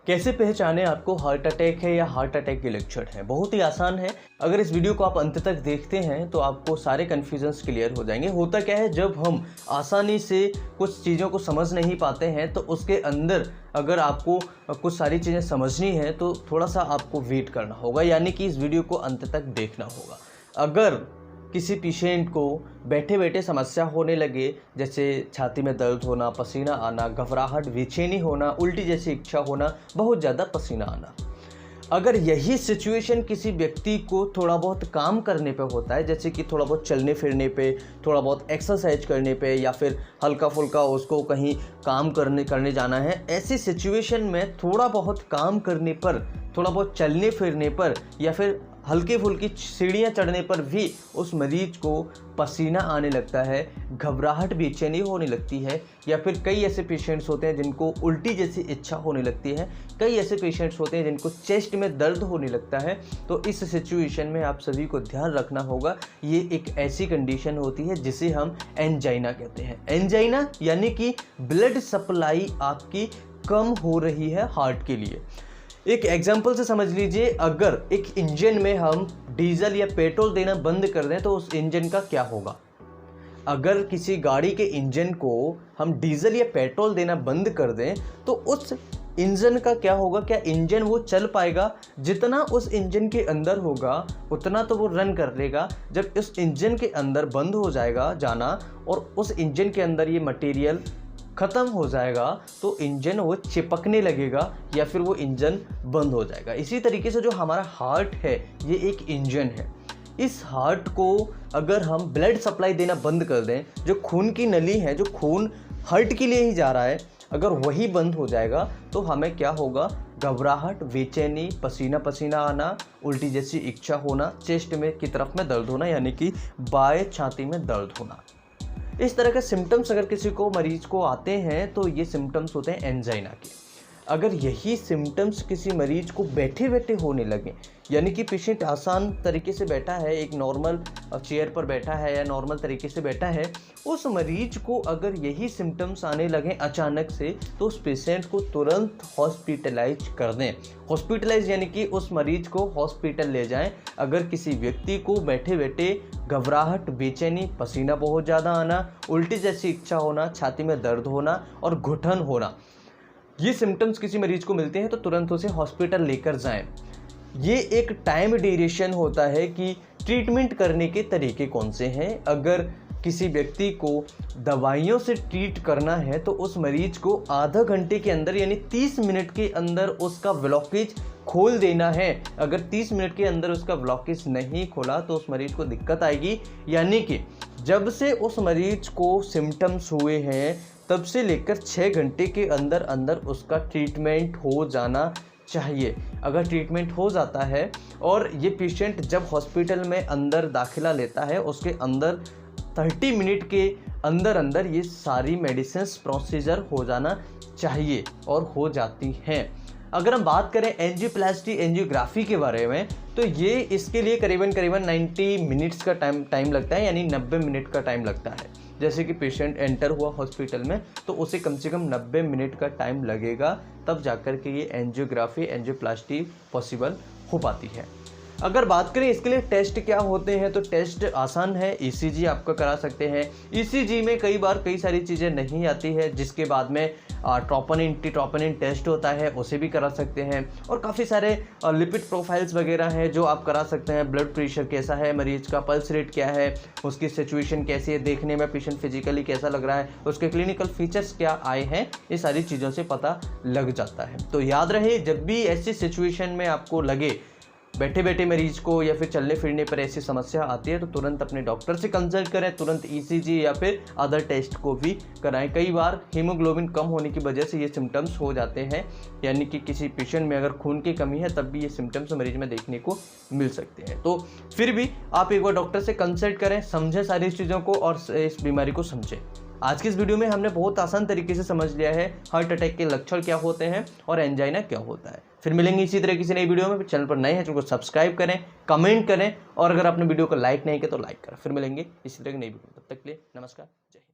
कैसे पहचाने आपको हार्ट अटैक है या हार्ट अटैक के लक्षण है? बहुत ही आसान है। अगर इस वीडियो को आप अंत तक देखते हैं तो आपको सारे कन्फ्यूजन्स क्लियर हो जाएंगे। होता क्या है, जब हम आसानी से कुछ चीज़ों को समझ नहीं पाते हैं तो उसके अंदर अगर आपको कुछ सारी चीज़ें समझनी है तो थोड़ा सा आपको वेट करना होगा, यानी कि इस वीडियो को अंत तक देखना होगा। अगर किसी पेशेंट को बैठे बैठे समस्या होने लगे, जैसे छाती में दर्द होना, पसीना आना, घबराहट, बेचैनी होना, उल्टी जैसी इच्छा होना, बहुत ज़्यादा पसीना आना, अगर यही सिचुएशन किसी व्यक्ति को थोड़ा बहुत काम करने पे होता है, जैसे कि थोड़ा बहुत चलने फिरने पे, थोड़ा बहुत एक्सरसाइज करने पे, या फिर हल्का फुल्का उसको कहीं काम करने जाना है, ऐसी सिचुएशन में थोड़ा बहुत काम करने पर, थोड़ा बहुत चलने फिरने पर, या फिर हल्की फुल्की सीढ़ियाँ चढ़ने पर भी उस मरीज को पसीना आने लगता है, घबराहट, बेचैनी होने लगती है, या फिर कई ऐसे पेशेंट्स होते हैं जिनको उल्टी जैसी इच्छा होने लगती है, कई ऐसे पेशेंट्स होते हैं जिनको चेस्ट में दर्द होने लगता है, तो इस सिचुएशन में आप सभी को ध्यान रखना होगा। ये एक ऐसी कंडीशन होती है जिसे हम एंजाइना कहते हैं। एंजाइना यानी कि ब्लड सप्लाई आपकी कम हो रही है हार्ट के लिए। एक एग्जाम्पल से समझ लीजिए, अगर एक इंजन में हम डीजल या पेट्रोल देना बंद कर दें तो उस इंजन का क्या होगा। अगर किसी गाड़ी के इंजन को हम डीजल या पेट्रोल देना बंद कर दें तो उस इंजन का क्या होगा, क्या इंजन वो चल पाएगा? जितना उस इंजन के अंदर होगा उतना तो वो रन कर लेगा। जब इस इंजन के अंदर बंद हो जाएगा जाना और उस इंजन के अंदर ये मटेरियल ख़त्म हो जाएगा तो इंजन वो चिपकने लगेगा या फिर वो इंजन बंद हो जाएगा। इसी तरीके से जो हमारा हार्ट है ये एक इंजन है। इस हार्ट को अगर हम ब्लड सप्लाई देना बंद कर दें, जो खून की नली है, जो खून हार्ट के लिए ही जा रहा है, अगर वही बंद हो जाएगा तो हमें क्या होगा, घबराहट, बेचैनी, पसीना पसीना आना, उल्टी जैसी इच्छा होना, चेस्ट में की तरफ में दर्द होना, यानी कि बाएं छाती में दर्द होना। इस तरह के सिम्टम्स अगर किसी को मरीज को आते हैं तो ये सिम्टम्स होते हैं एंजाइना के। अगर यही सिम्टम्स किसी मरीज को बैठे बैठे होने लगे, यानी कि पेशेंट आसान तरीके से बैठा है, एक नॉर्मल चेयर पर बैठा है या नॉर्मल तरीके से बैठा है, उस मरीज को अगर यही सिम्टम्स आने लगे अचानक से तो उस पेशेंट को तुरंत हॉस्पिटलाइज कर दें। हॉस्पिटलाइज यानी कि उस मरीज को हॉस्पिटल ले जाएं। अगर किसी व्यक्ति को बैठे बैठे घबराहट, बेचैनी, पसीना बहुत ज़्यादा आना, उल्टी जैसी इच्छा होना, छाती में दर्द होना और घुटन होना, ये सिम्टम्स किसी मरीज को मिलते हैं तो तुरंत उसे हॉस्पिटल लेकर जाएं। ये एक टाइम ड्यूरेशन होता है कि ट्रीटमेंट करने के तरीके कौन से हैं। अगर किसी व्यक्ति को दवाइयों से ट्रीट करना है तो उस मरीज को आधा घंटे के अंदर यानी 30 मिनट के अंदर उसका ब्लॉकेज खोल देना है। अगर 30 मिनट के अंदर उसका ब्लॉकेज नहीं खोला तो उस मरीज को दिक्कत आएगी, यानी कि जब से उस मरीज को सिम्टम्स हुए हैं तब से लेकर 6 घंटे के अंदर अंदर उसका ट्रीटमेंट हो जाना चाहिए। अगर ट्रीटमेंट हो जाता है और ये पेशेंट जब हॉस्पिटल में अंदर दाखिला लेता है उसके अंदर 30 मिनट के अंदर अंदर ये सारी मेडिसिन्स प्रोसीजर हो जाना चाहिए और हो जाती हैं। अगर हम बात करें एंजियोप्लास्टी, एंजियोग्राफी के बारे में, तो ये इसके लिए करीबन 90 मिनट्स का टाइम लगता है, यानी 90 मिनट का टाइम लगता है। जैसे कि पेशेंट एंटर हुआ हॉस्पिटल में तो उसे कम से कम 90 मिनट का टाइम लगेगा, तब जाकर के ये एंजियोग्राफी, एंजियोप्लास्टी पॉसिबल हो पाती है। अगर बात करें इसके लिए टेस्ट क्या होते हैं तो टेस्ट आसान है, ईसीजी आपका करा सकते हैं। ईसीजी में कई बार कई सारी चीज़ें नहीं आती है, जिसके बाद में ट्रोपोनिन, ट्रोपोनिन टेस्ट होता है, उसे भी करा सकते हैं। और काफ़ी सारे लिपिड प्रोफाइल्स वगैरह हैं जो आप करा सकते हैं। ब्लड प्रेशर कैसा है मरीज का, पल्स रेट क्या है, उसकी सिचुएशन कैसी है, देखने में पेशेंट फिजिकली कैसा लग रहा है, उसके क्लिनिकल फीचर्स क्या आए हैं, ये सारी चीज़ों से पता लग जाता है। तो याद रहे, जब भी ऐसी सिचुएशन में आपको लगे बैठे बैठे मरीज को या फिर चलने फिरने पर ऐसी समस्या आती है तो तुरंत अपने डॉक्टर से कंसल्ट करें, तुरंत ईसीजी या फिर अदर टेस्ट को भी कराएं। कई बार हीमोग्लोबिन कम होने की वजह से ये सिम्टम्स हो जाते हैं, यानी कि किसी पेशेंट में अगर खून की कमी है तब भी ये सिम्टम्स मरीज में देखने को मिल सकते हैं। तो फिर भी आप एक बार डॉक्टर से कंसल्ट करें, समझें सारी चीज़ों को और इस बीमारी को समझें। आज की इस वीडियो में हमने बहुत आसान तरीके से समझ लिया है हार्ट अटैक के लक्षण क्या होते हैं और एंजाइना क्या होता है। फिर मिलेंगे इसी तरह किसी नई वीडियो में। चैनल पर नए हैं, चैनल को सब्सक्राइब करें, कमेंट करें और अगर आपने वीडियो को लाइक नहीं किया तो लाइक करें। फिर मिलेंगे इसी तरह की नई वीडियो में, तब तक के लिए नमस्कार, जय हिंद।